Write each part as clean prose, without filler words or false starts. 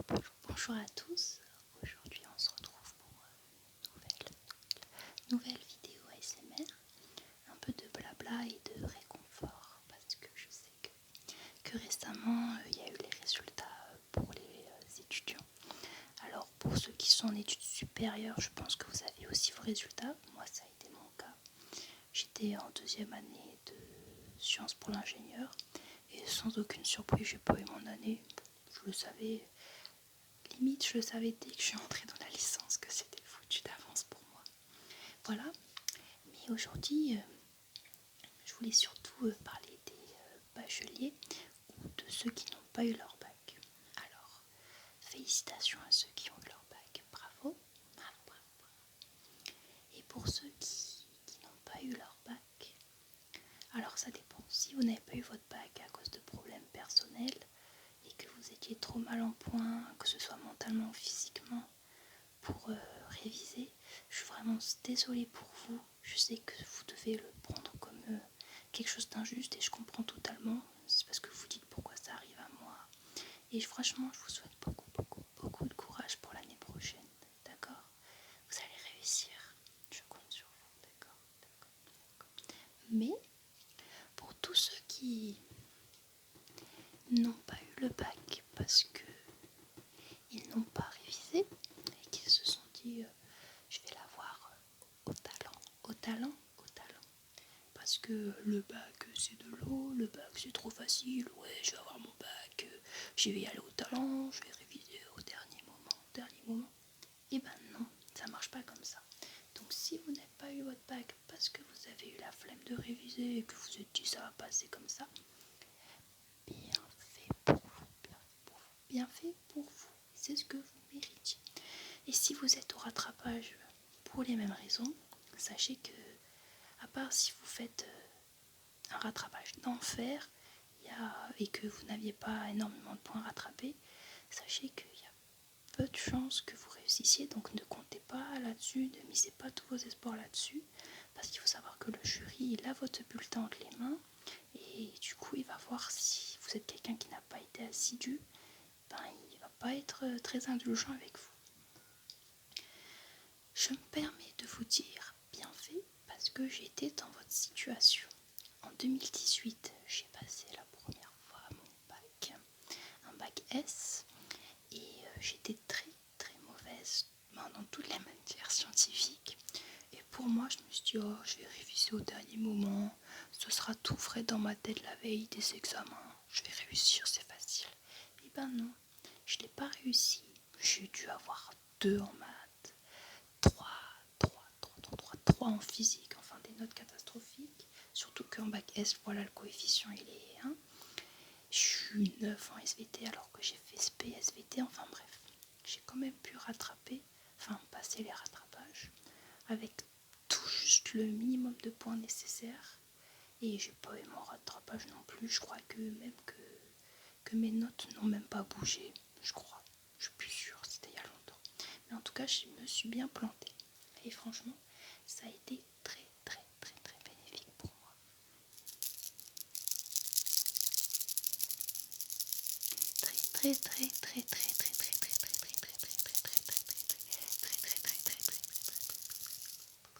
Bonjour à tous. Aujourd'hui, on se retrouve pour une nouvelle vidéo ASMR. Un peu de blabla et de réconfort parce que je sais que récemment, il y a eu les résultats pour les étudiants. Alors, pour ceux qui sont en études supérieures, je pense que vous avez aussi vos résultats. Moi, ça a été mon cas. J'étais en deuxième année de sciences pour l'ingénieur et sans aucune surprise, j'ai pas eu mon année. Je le savais. Limite, je le savais dès que je suis entrée dans la licence que c'était foutu d'avance pour moi. Voilà. Mais aujourd'hui, je voulais surtout parler des bacheliers ou de ceux qui n'ont pas eu leur bac. Alors, félicitations à ceux qui ont eu leur bac. Bravo. Bravo, bravo, bravo. Et pour ceux qui n'ont pas eu leur bac, alors ça dépend. Si vous n'avez pas eu votre bac à cause de problèmes personnels, et que vous étiez trop mal en point, que ce soit mentalement ou physiquement, pour réviser, je suis vraiment désolée pour vous. Je sais que vous devez le prendre comme quelque chose d'injuste et je comprends totalement. C'est parce que vous dites pourquoi ça arrive à moi. Et franchement, je vous souhaite beaucoup de courage pour l'année prochaine. D'accord ? Vous allez réussir. Je compte sur vous. D'accord. Mais pour tous ceux qui n'ont pas eu le bac parce que ils n'ont pas révisé et qu'ils se sont dit je vais l'avoir au talent, parce que le bac c'est de l'eau, le bac c'est trop facile, ouais je vais avoir mon bac, je vais y aller au talent, je vais réviser au dernier moment. Et ben non, ça marche pas comme ça. Donc si vous n'avez pas eu votre bac parce que vous avez eu la flemme de réviser et que vous vous êtes dit ça va passer comme ça, bien fait pour vous, bien fait pour vous, c'est ce que vous méritez. Et si vous êtes au rattrapage pour les mêmes raisons, sachez que, à part si vous faites un rattrapage d'enfer et que vous n'aviez pas énormément de points rattrapés, sachez qu'il y a peu de chances que vous réussissiez, donc ne comptez pas là-dessus, ne misez pas tous vos espoirs là-dessus, parce qu'il faut savoir que le jury, il a votre bulletin entre les mains, et du coup il va voir si vous êtes quelqu'un qui n'a pas été assidu, il va pas être très indulgent avec vous. Je me permets de vous dire bien fait parce que j'étais dans votre situation. En 2018, j'ai passé la première fois mon bac, un bac S, et j'étais très mauvaise dans toutes les matières scientifiques. Et pour moi, je me suis dit, oh, je vais réviser au dernier moment, ce sera tout frais dans ma tête la veille des examens, je vais réussir, c'est facile. Et ben non, je n'ai pas réussi. J'ai dû avoir 2 en maths, 3 en physique, enfin des notes catastrophiques. Surtout qu'en bac S, voilà, le coefficient il est 1. Je suis 9 en SVT alors que j'ai fait SP, SVT, enfin bref. J'ai quand même pu passer les rattrapages avec tout juste le minimum de points nécessaires. Et j'ai pas eu mon rattrapage non plus. Je crois que mes notes n'ont même pas bougé. Je crois. Je suis plus sûre, c'était il y a longtemps. Mais en tout cas, je me suis bien plantée. Et franchement, ça a été très bénéfique pour moi.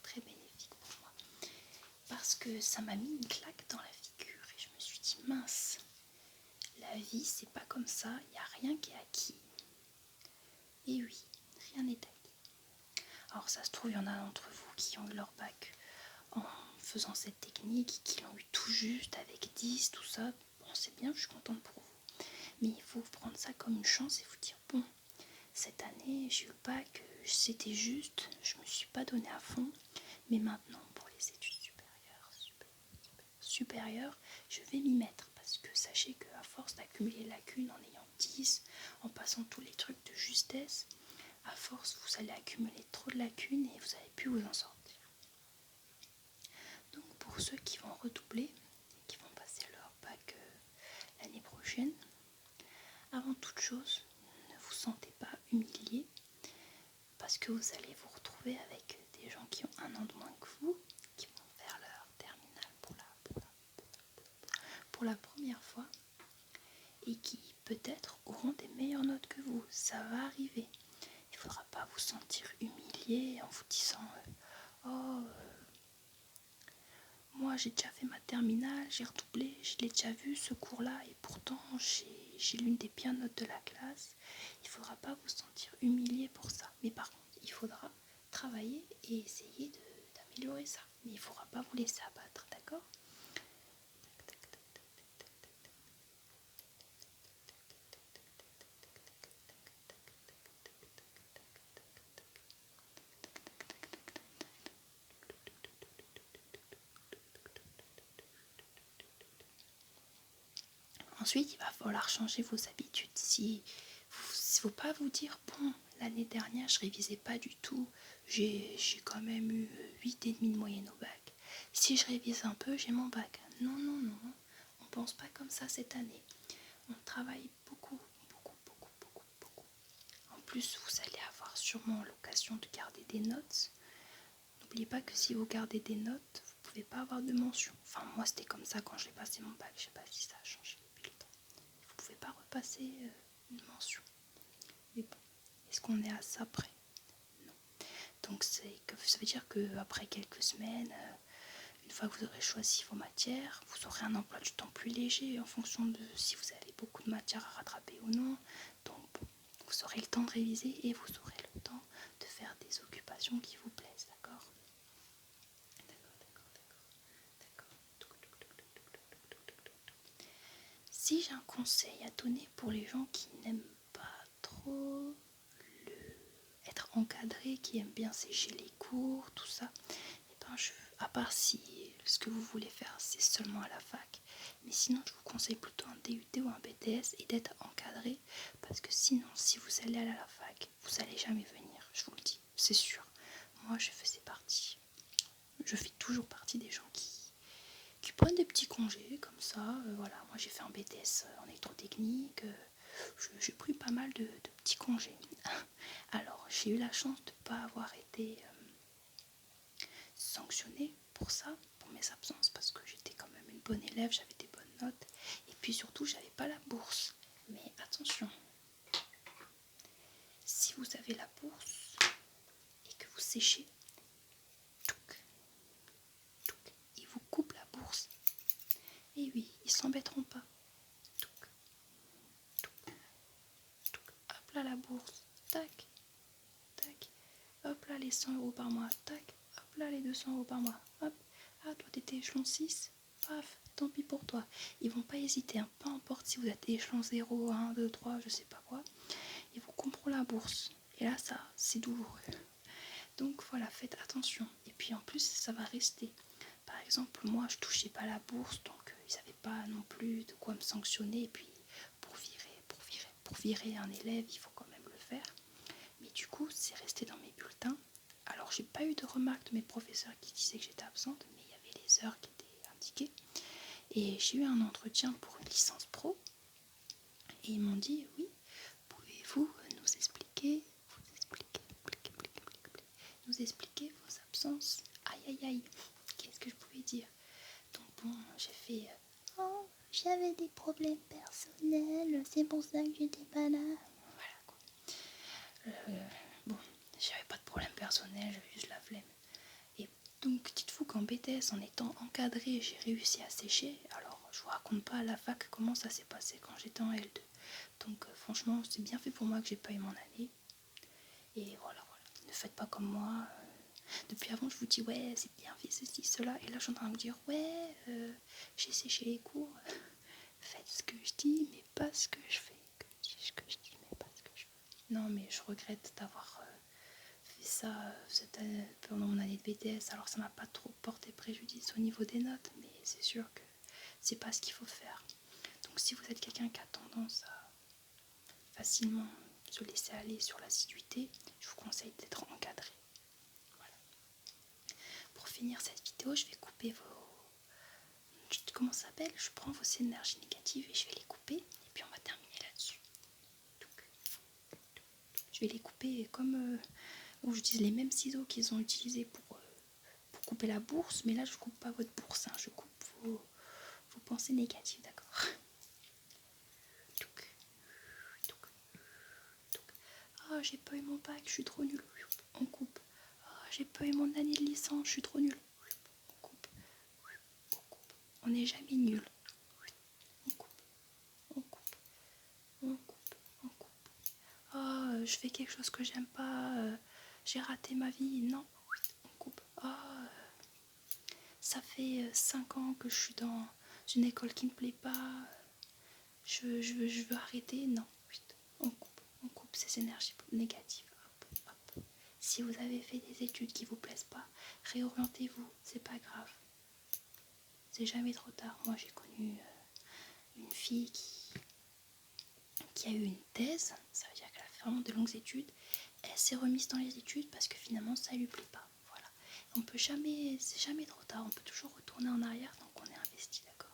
Très bénéfique pour moi. Parce que ça m'a mis une claque dans la figure et je me suis dit mince, la vie c'est pas comme ça, il n'y a rien qui est acquis. Et oui, rien n'est acquis. Alors ça se trouve, il y en a d'entre vous qui ont eu leur bac en faisant cette technique, qui l'ont eu tout juste avec 10, tout ça. Bon, c'est bien, je suis contente pour vous. Mais il faut prendre ça comme une chance et vous dire, bon, cette année j'ai eu le bac, c'était juste, je me suis pas donné à fond, mais maintenant pour les études supérieures, je vais m'y mettre parce que sachez qu'à force d'accumuler lacunes en ayant 10, en passant tous les trucs de justesse, à force vous allez accumuler trop de lacunes et vous n'allez plus vous en sortir. Donc pour ceux qui vont redoubler, qui vont passer leur bac l'année prochaine, avant toute chose, ne vous sentez pas humilié parce que vous allez vous retrouver avec des gens qui ont un an de moins que vous, qui vont faire leur terminale pour la première fois et qui peut-être auront des meilleures notes que vous. Ça va arriver. Il ne faudra pas vous sentir humilié en vous disant moi j'ai déjà fait ma terminale, j'ai redoublé, je l'ai déjà vu ce cours-là et pourtant j'ai l'une des pires notes de la classe. Il ne faudra pas vous sentir humilié pour ça. Mais par contre, il faudra travailler et essayer d'améliorer ça. Mais il ne faudra pas vous laisser abattre, d'accord ? Ensuite, il va falloir changer vos habitudes. Il ne faut pas vous dire, bon, l'année dernière, je révisais pas du tout. J'ai quand même eu 8,5 de moyenne au bac. Si je révise un peu, j'ai mon bac. Non, non, non. On ne pense pas comme ça cette année. On travaille beaucoup, beaucoup, beaucoup, beaucoup, beaucoup. En plus, vous allez avoir sûrement l'occasion de garder des notes. N'oubliez pas que si vous gardez des notes, vous ne pouvez pas avoir de mention. Enfin, moi, c'était comme ça quand j'ai passé mon bac. Je ne sais pas si ça a changé depuis le temps. Vous ne pouvez pas repasser une mention. Mais bon, est-ce qu'on est à ça près ? Non. Donc, ça veut dire qu'après quelques semaines, une fois que vous aurez choisi vos matières, vous aurez un emploi du temps plus léger en fonction de si vous avez beaucoup de matières à rattraper ou non. Donc, bon, vous aurez le temps de réviser et vous aurez le temps de faire des occupations qui vous plaisent, d'accord ? Si j'ai un conseil à donner pour les gens qui n'aiment pas trop être encadrés, qui aiment bien sécher les cours, tout ça, et ben à part si ce que vous voulez faire c'est seulement à la fac, mais sinon je vous conseille plutôt un DUT ou un BTS et d'être encadré, parce que sinon si vous allez aller à la fac, vous n'allez jamais venir, je vous le dis, c'est sûr. Moi je fais toujours partie des gens qui prennent des petits congés comme ça, voilà. Moi j'ai fait un BTS en électrotechnique, j'ai pris pas mal de petits congés. Alors j'ai eu la chance de ne pas avoir été sanctionnée pour ça, pour mes absences, parce que j'étais quand même une bonne élève, j'avais des bonnes notes, et puis surtout j'avais pas la bourse. Mais attention, si vous avez la bourse et que vous séchez, ils vous coupent la bourse. Et oui, ils s'embêteront pas. Hop là la bourse, tac, tac, hop là les 100 € par mois, tac, hop là les 200 € par mois, hop, ah toi t'étais échelon 6, paf, tant pis pour toi. Ils vont pas hésiter, hein. Peu importe si vous êtes échelon 0, 1, 2, 3, je sais pas quoi, ils vous couperont la bourse. Et là ça, c'est douloureux. Donc voilà, faites attention. Et puis en plus, ça va rester. Par exemple, moi je touchais pas la bourse, donc ils n'avaient pas non plus de quoi me sanctionner. Et puis pour virer un élève, il faut quand même le faire. Mais du coup, c'est resté dans mes bulletins. Alors, j'ai pas eu de remarques de mes professeurs qui disaient que j'étais absente, mais il y avait les heures qui étaient indiquées. Et j'ai eu un entretien pour une licence pro. Et ils m'ont dit, oui, pouvez-vous nous expliquer vos absences ? Aïe, aïe, aïe, qu'est-ce que je pouvais dire ? Donc bon, j'ai fait, oh, j'avais des problèmes personnels, c'est pour ça que j'étais pas là. Voilà quoi. Bon, j'avais pas de problème personnel, j'avais juste la flemme. Et donc, dites-vous qu'en BTS, en étant encadré, j'ai réussi à sécher. Alors, je vous raconte pas à la fac comment ça s'est passé quand j'étais en L2. Donc, franchement, c'est bien fait pour moi que j'ai pas eu mon année. Et voilà. Ne faites pas comme moi. Depuis avant, je vous dis, ouais, c'est bien fait ceci, cela. Et là, je suis en train de vous dire, ouais, j'ai séché les cours. Faites ce que je dis, mais pas ce que je fais. Ce que je dis, mais pas ce que je fais. Non, mais je regrette d'avoir fait ça pendant mon année de BTS. Alors, ça m'a pas trop porté préjudice au niveau des notes, mais c'est sûr que c'est pas ce qu'il faut faire. Donc, si vous êtes quelqu'un qui a tendance à facilement se laisser aller sur l'assiduité, je vous conseille d'être encadré. Voilà. Pour finir cette vidéo, je vais couper comment ça s'appelle ? Je prends vos énergies négatives et je vais les couper, et puis on va terminer là-dessus. Je vais les couper comme je dis les mêmes ciseaux qu'ils ont utilisés pour couper la bourse, mais là je coupe pas votre bourse, hein, je coupe vos pensées négatives, d'accord ? Ah, j'ai pas eu mon bac, je suis trop nulle. On coupe. Ah, j'ai pas eu mon année de licence, je suis trop nulle. On coupe. On coupe. On n'est jamais nul. On coupe. On coupe. On coupe. On coupe. Ah, je fais quelque chose que j'aime pas. J'ai raté ma vie. Non. On coupe. Ah, ça fait 5 ans que je suis dans une école qui me plaît pas. Je veux arrêter. Non. On coupe ces énergies négatives. Hop, hop. Si vous avez fait des études qui vous plaisent pas, réorientez-vous. C'est pas grave. C'est jamais trop tard. Moi, j'ai connu une fille qui a eu une thèse. Ça veut dire qu'elle a fait vraiment de longues études. Elle s'est remise dans les études parce que finalement, ça lui plaît pas. Voilà. On peut jamais, c'est jamais trop tard. On peut toujours retourner en arrière tant qu'on est investi, d'accord.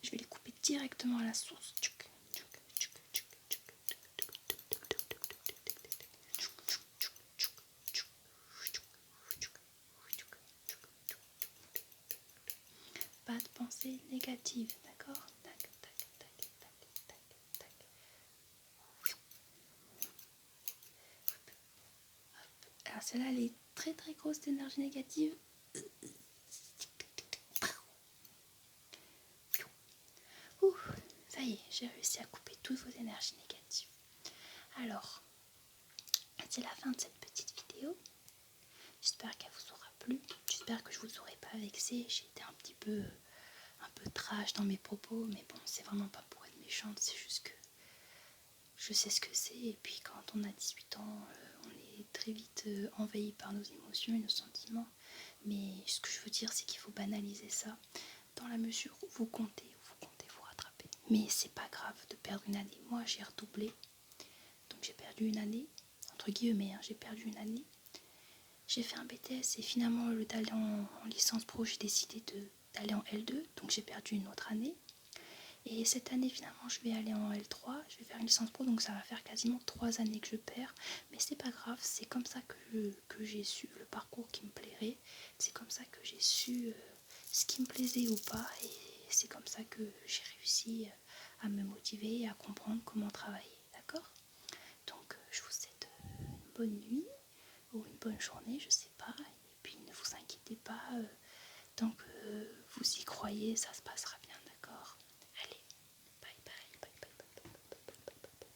Je vais les couper directement à la source. Pas de pensée négative, d'accord. Tac, tac, tac, tac, tac, tac. Alors celle-là, elle est très très grosse d'énergie négative. Ouh, ça y est, j'ai réussi à couper toutes vos énergies négatives. Alors, c'est la fin de cette petite vidéo. J'espère qu'elle vous aura plu. J'espère que je vous aurai pas vexé. J'ai été un peu trash dans mes propos, mais bon, c'est vraiment pas pour être méchante, c'est juste que je sais ce que c'est. Et puis quand on a 18 ans, on est très vite envahi par nos émotions et nos sentiments. Mais ce que je veux dire, c'est qu'il faut banaliser ça dans la mesure où vous comptez vous rattraper. Mais c'est pas grave de perdre une année. Moi, j'ai redoublé. Donc j'ai perdu une année, entre guillemets, hein, j'ai perdu une année. J'ai fait un BTS et finalement, au lieu d'aller en licence pro, j'ai décidé d'aller en L2. Donc j'ai perdu une autre année. Et cette année, finalement, je vais aller en L3. Je vais faire une licence pro, donc ça va faire quasiment 3 années que je perds. Mais c'est pas grave, c'est comme ça que j'ai su le parcours qui me plairait. C'est comme ça que j'ai su ce qui me plaisait ou pas. Et c'est comme ça que j'ai réussi à me motiver et à comprendre comment travailler. D'accord ? Donc je vous souhaite une bonne nuit ou une bonne journée, je sais pas. Et puis ne vous inquiétez pas, tant que vous y croyez, ça se passera bien.